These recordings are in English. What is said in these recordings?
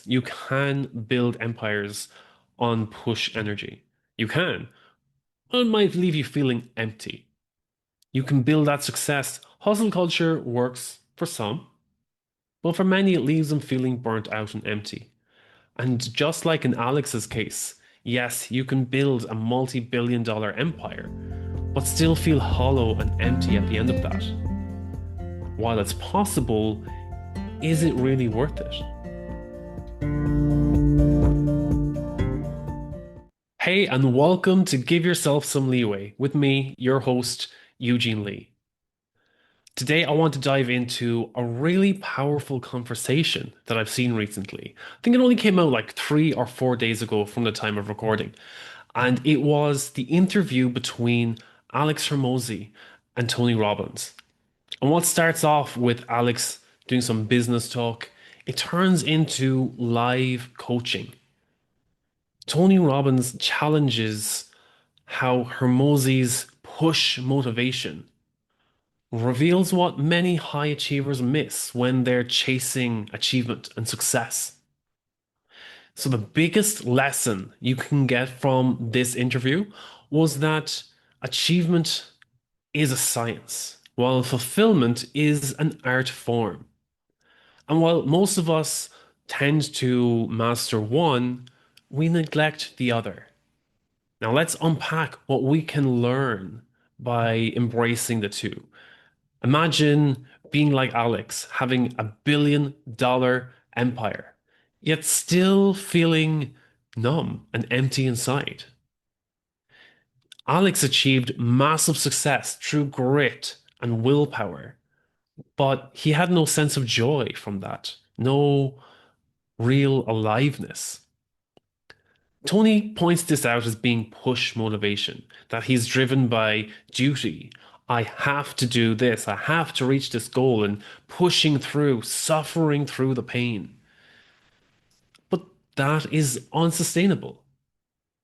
you can build empires on push energy. You can. But it might leave you feeling empty. You can build that success. Hustle culture works for some, but for many it leaves them feeling burnt out and empty. And just like in Alex's case, yes, you can build a multi-billion-dollar empire, but still feel hollow and empty at the end of that. While it's possible, is it really worth it? Hey, and welcome to Give Yourself Some Leeway with me, your host, Eugene Lee. Today, I want to dive into a really powerful conversation that I've seen recently. I think it only came out like 3 or 4 days ago from the time of recording. And it was the interview between Alex Hormozi and Tony Robbins. And what starts off with Alex doing some business talk, it turns into live coaching. Tony Robbins challenges how Hormozi's push motivation reveals what many high achievers miss when they're chasing achievement and success. So, the biggest lesson you can get from this interview was that achievement is a science, while fulfillment is an art form. And while most of us tend to master one, we neglect the other. Now, let's unpack what we can learn by embracing the two. Imagine being like Alex, having a $1 billion empire, yet still feeling numb and empty inside. Alex achieved massive success through grit and willpower, but he had no sense of joy from that, no real aliveness. Tony points this out as being push motivation, that he's driven by duty. I have to do this, I have to reach this goal, and pushing through, suffering through the pain. But that is unsustainable.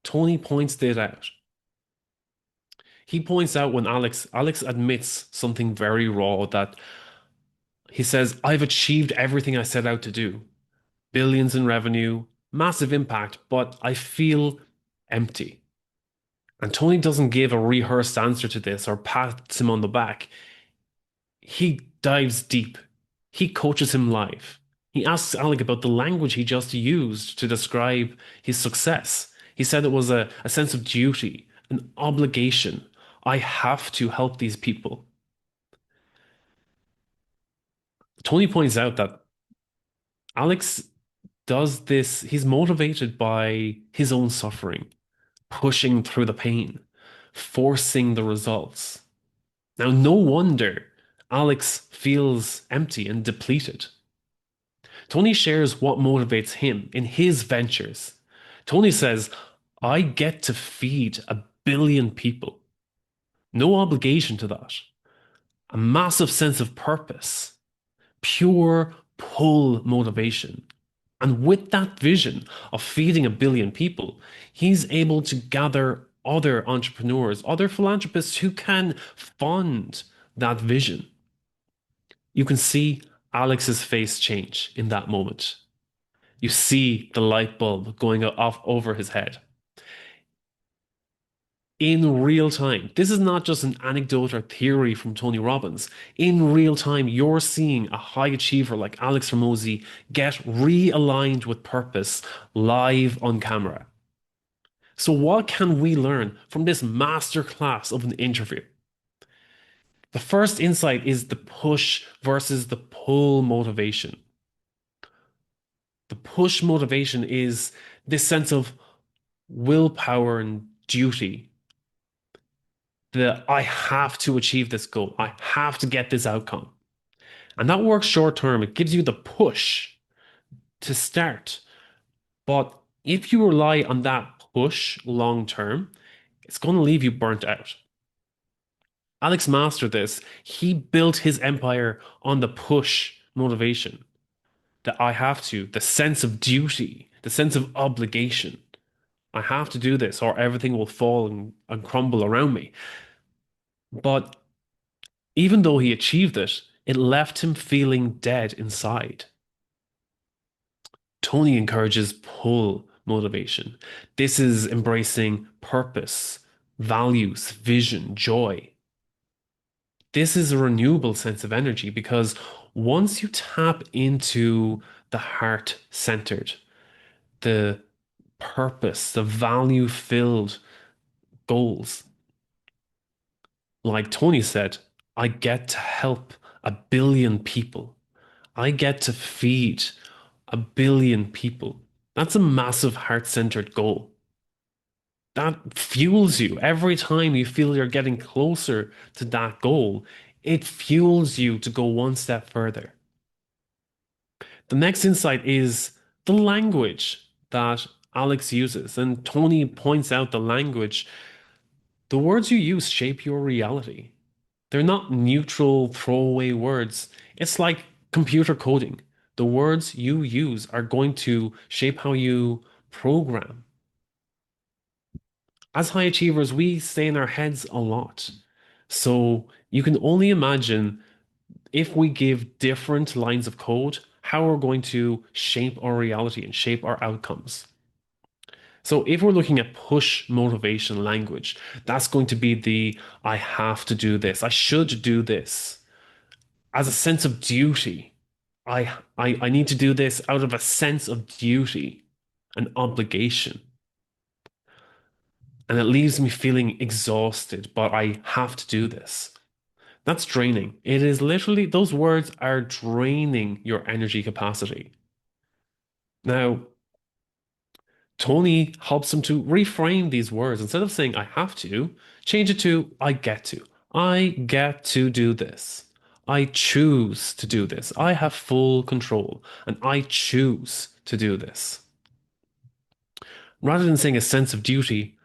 Tony points this out. He points out when Alex admits something very raw that he says, I've achieved everything I set out to do. Billions in revenue, massive impact, but I feel empty. And Tony doesn't give a rehearsed answer to this or pats him on the back. He dives deep. He coaches him live. He asks Alec about the language he just used to describe his success. He said it was a sense of duty, an obligation. I have to help these people. Tony points out that Alex does this, he's motivated by his own suffering, pushing through the pain, forcing the results. Now, no wonder Alex feels empty and depleted. Tony shares what motivates him in his ventures. Tony says, I get to feed 1 billion people. No obligation to that. A massive sense of purpose, pure pull motivation. And with that vision of feeding 1 billion people, he's able to gather other entrepreneurs, other philanthropists who can fund that vision. You can see Alex's face change in that moment. You see the light bulb going off over his head. In real time, this is not just an anecdote or theory from Tony Robbins. In real time, you're seeing a high achiever like Alex Hormozi get realigned with purpose live on camera. So, what can we learn from this masterclass of an interview? The first insight is the push versus the pull motivation. The push motivation is this sense of willpower and duty. The I have to achieve this goal. I have to get this outcome. And that works short term. It gives you the push to start. But if you rely on that push long term, it's going to leave you burnt out. Alex mastered this. He built his empire on the push motivation. That I have to, the sense of duty, the sense of obligation. I have to do this or everything will fall and crumble around me. But even though he achieved it, it left him feeling dead inside. Tony encourages pull motivation. This is embracing purpose, values, vision, joy. This is a renewable sense of energy because once you tap into the heart centered, the purpose, the value filled goals, like Tony said, I get to help 1 billion people. I get to feed 1 billion people. That's a massive heart centered goal. That fuels you every time you feel you're getting closer to that goal. It fuels you to go one step further. The next insight is the language that Alex uses. And Tony points out the language. The words you use shape your reality. They're not neutral, throwaway words. It's like computer coding. The words you use are going to shape how you program. As high achievers, we stay in our heads a lot. So you can only imagine if we give different lines of code, how we're going to shape our reality and shape our outcomes. So if we're looking at push motivation language, that's going to be the I have to do this, I should do this, as a sense of duty. I need to do this out of a sense of duty, an obligation. And it leaves me feeling exhausted, but I have to do this. That's draining. It is literally, those words are draining your energy capacity. Now, Tony helps him to reframe these words. Instead of saying, I have to, change it to, I get to. I get to do this. I choose to do this. I have full control and I choose to do this. Rather than saying a sense of duty,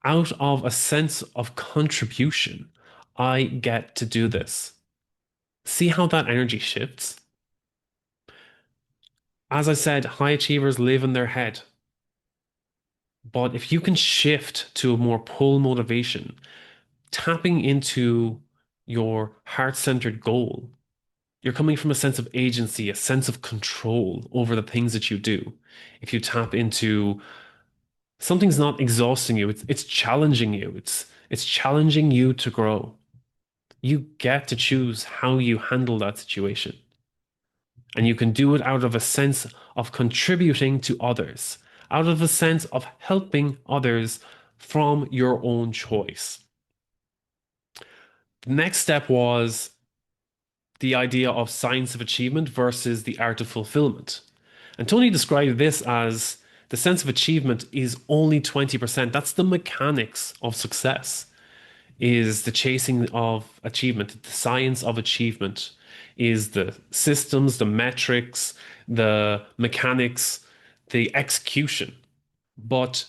out of a sense of contribution, I get to do this. See how that energy shifts? As I said, high achievers live in their head. But if you can shift to a more pull motivation, tapping into your heart-centered goal, you're coming from a sense of agency, a sense of control over the things that you do. If you tap into something's not exhausting you, it's challenging you. It's challenging you to grow. You get to choose how you handle that situation. And you can do it out of a sense of contributing to others, out of a sense of helping others from your own choice. The next step was the idea of science of achievement versus the art of fulfillment. And Tony described this as the sense of achievement is only 20%. That's the mechanics of success, is the chasing of achievement, the science of achievement, is the systems, the metrics, the mechanics, the execution. But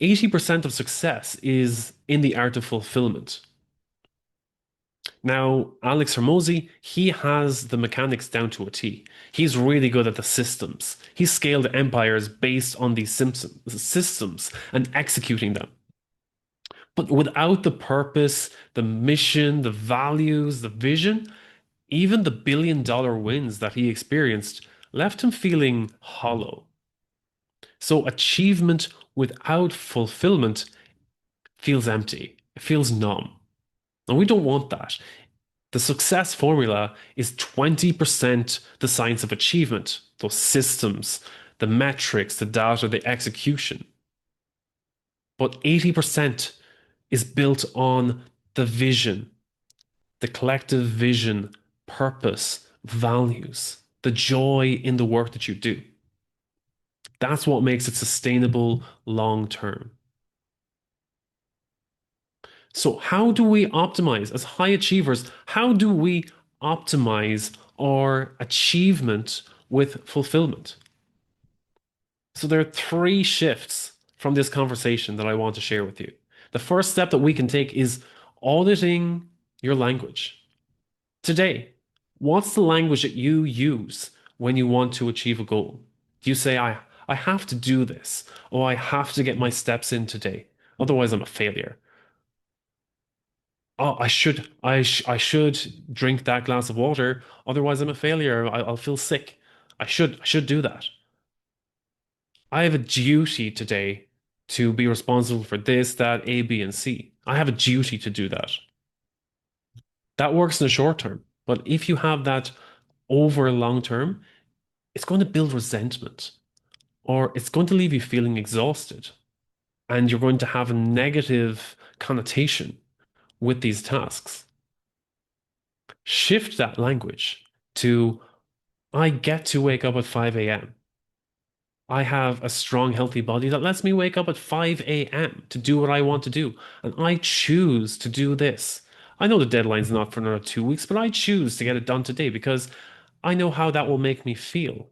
80% of success is in the art of fulfillment. Now, Alex Hormozi, he has the mechanics down to a T. He's really good at the systems. He's scaled empires based on these systems and executing them. But without the purpose, the mission, the values, the vision, even the billion-dollar wins that he experienced left him feeling hollow. So achievement without fulfillment feels empty. It feels numb. And we don't want that. The success formula is 20% the science of achievement, those systems, the metrics, the data, the execution. But 80% is built on the vision, the collective vision, purpose, values, the joy in the work that you do. That's what makes it sustainable long term. So, how do we optimize as high achievers? How do we optimize our achievement with fulfillment? So, there are three shifts from this conversation that I want to share with you. The first step that we can take is auditing your language. Today, what's the language that you use when you want to achieve a goal? Do you say, I have to do this, or I have to get my steps in today, otherwise I'm a failure? Oh, I should drink that glass of water, otherwise I'm a failure. I'll feel sick. I should do that. I have a duty today to be responsible for this, that, A, B, and C. I have a duty to do that. That works in the short term. But if you have that over long term, it's going to build resentment or it's going to leave you feeling exhausted. And you're going to have a negative connotation with these tasks. Shift that language to I get to wake up at 5 a.m. I have a strong, healthy body that lets me wake up at 5 a.m. to do what I want to do. And I choose to do this. I know the deadline's not for another 2 weeks, but I choose to get it done today because I know how that will make me feel.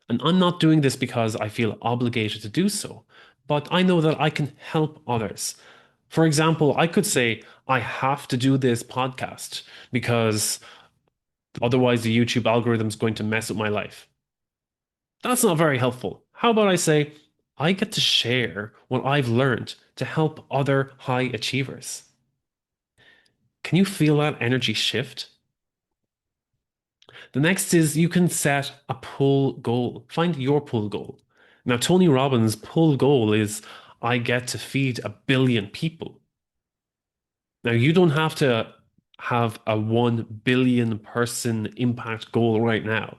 And I'm not doing this because I feel obligated to do so, but I know that I can help others. For example, I could say, I have to do this podcast because otherwise the YouTube algorithm is going to mess up my life. That's not very helpful. How about I say, I get to share what I've learned to help other high achievers? Can you feel that energy shift? The next is you can set a pull goal. Find your pull goal. Now, Tony Robbins' pull goal is I get to feed 1 billion people. Now, you don't have to have a 1 billion person impact goal right now.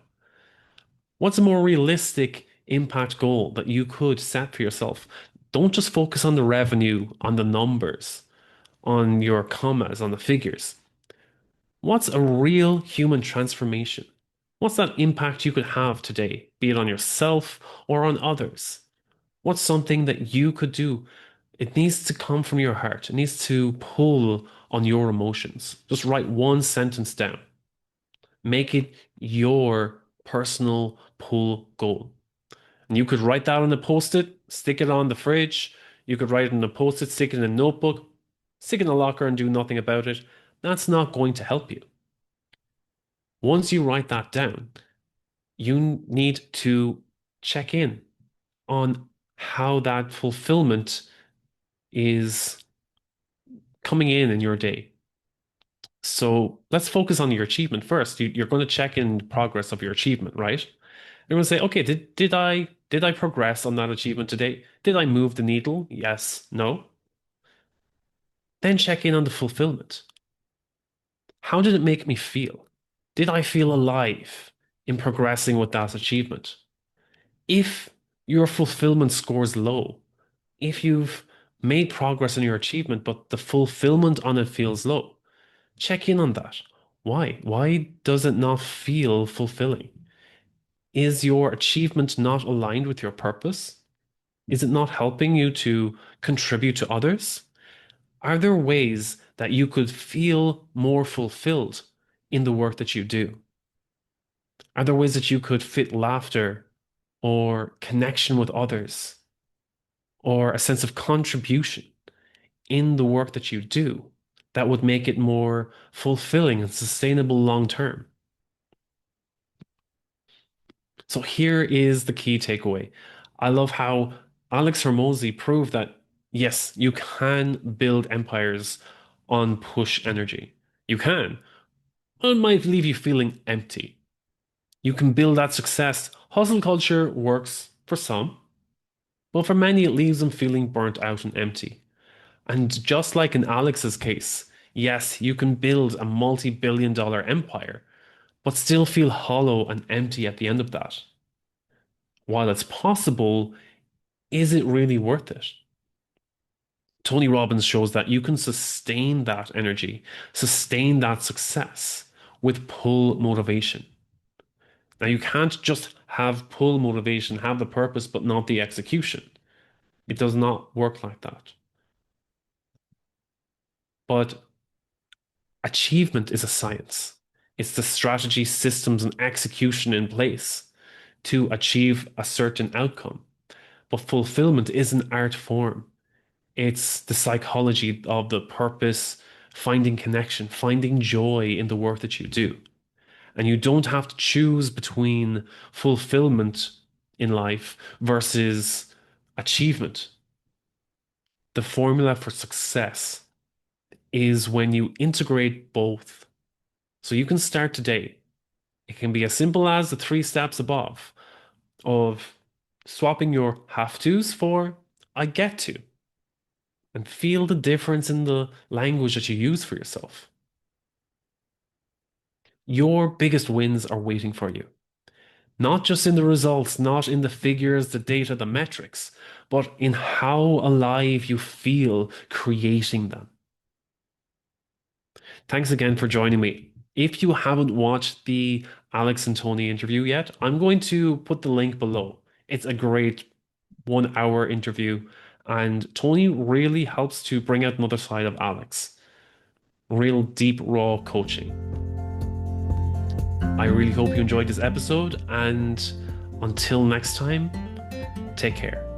What's a more realistic impact goal that you could set for yourself? Don't just focus on the revenue, on the numbers, on your commas, on the figures. What's a real human transformation? What's that impact you could have today, be it on yourself or on others? What's something that you could do? It needs to come from your heart. It needs to pull on your emotions. Just write one sentence down. Make it your personal pull goal. And you could write that on a post-it, stick it on the fridge. You could write it on a post-it, stick it in a notebook, stick it in a locker and do nothing about it. That's not going to help you. Once you write that down, you need to check in on how that fulfillment is coming in your day. So let's focus on your achievement first. You're going to check in progress of your achievement, right? You're going to say, okay, did I progress on that achievement today? Did I move the needle? Yes, no. Then check in on the fulfillment. How did it make me feel? Did I feel alive in progressing with that achievement? If your fulfillment scores low, if you've made progress on your achievement, but the fulfillment on it feels low, check in on that. Why? Why does it not feel fulfilling? Is your achievement not aligned with your purpose? Is it not helping you to contribute to others? Are there ways that you could feel more fulfilled in the work that you do? Are there ways that you could fit laughter or connection with others or a sense of contribution in the work that you do that would make it more fulfilling and sustainable long term? So here is the key takeaway. I love how Alex Hormozi proved that yes, you can build empires on push energy. You can. It might leave you feeling empty. You can build that success. Hustle culture works for some, but for many, it leaves them feeling burnt out and empty. And just like in Alex's case, yes, you can build a multi-billion dollar empire, but still feel hollow and empty at the end of that. While it's possible, is it really worth it? Tony Robbins shows that you can sustain that energy, sustain that success with pull motivation. Now, you can't just have pull motivation, have the purpose, but not the execution. It does not work like that. But achievement is a science. It's the strategy, systems, and execution in place to achieve a certain outcome. But fulfillment is an art form. It's the psychology of the purpose, finding connection, finding joy in the work that you do. And you don't have to choose between fulfillment in life versus achievement. The formula for success is when you integrate both. So you can start today. It can be as simple as the 3 steps above. of swapping your have tos for I get to, and feel the difference in the language that you use for yourself. Your biggest wins are waiting for you. Not just in the results, not in the figures, the data, the metrics, but in how alive you feel creating them. Thanks again for joining me. If you haven't watched the Alex and Tony interview yet, I'm going to put the link below. It's a great 1 hour interview, and Tony really helps to bring out another side of Alex. Real deep, raw coaching. I really hope you enjoyed this episode, and until next time, take care.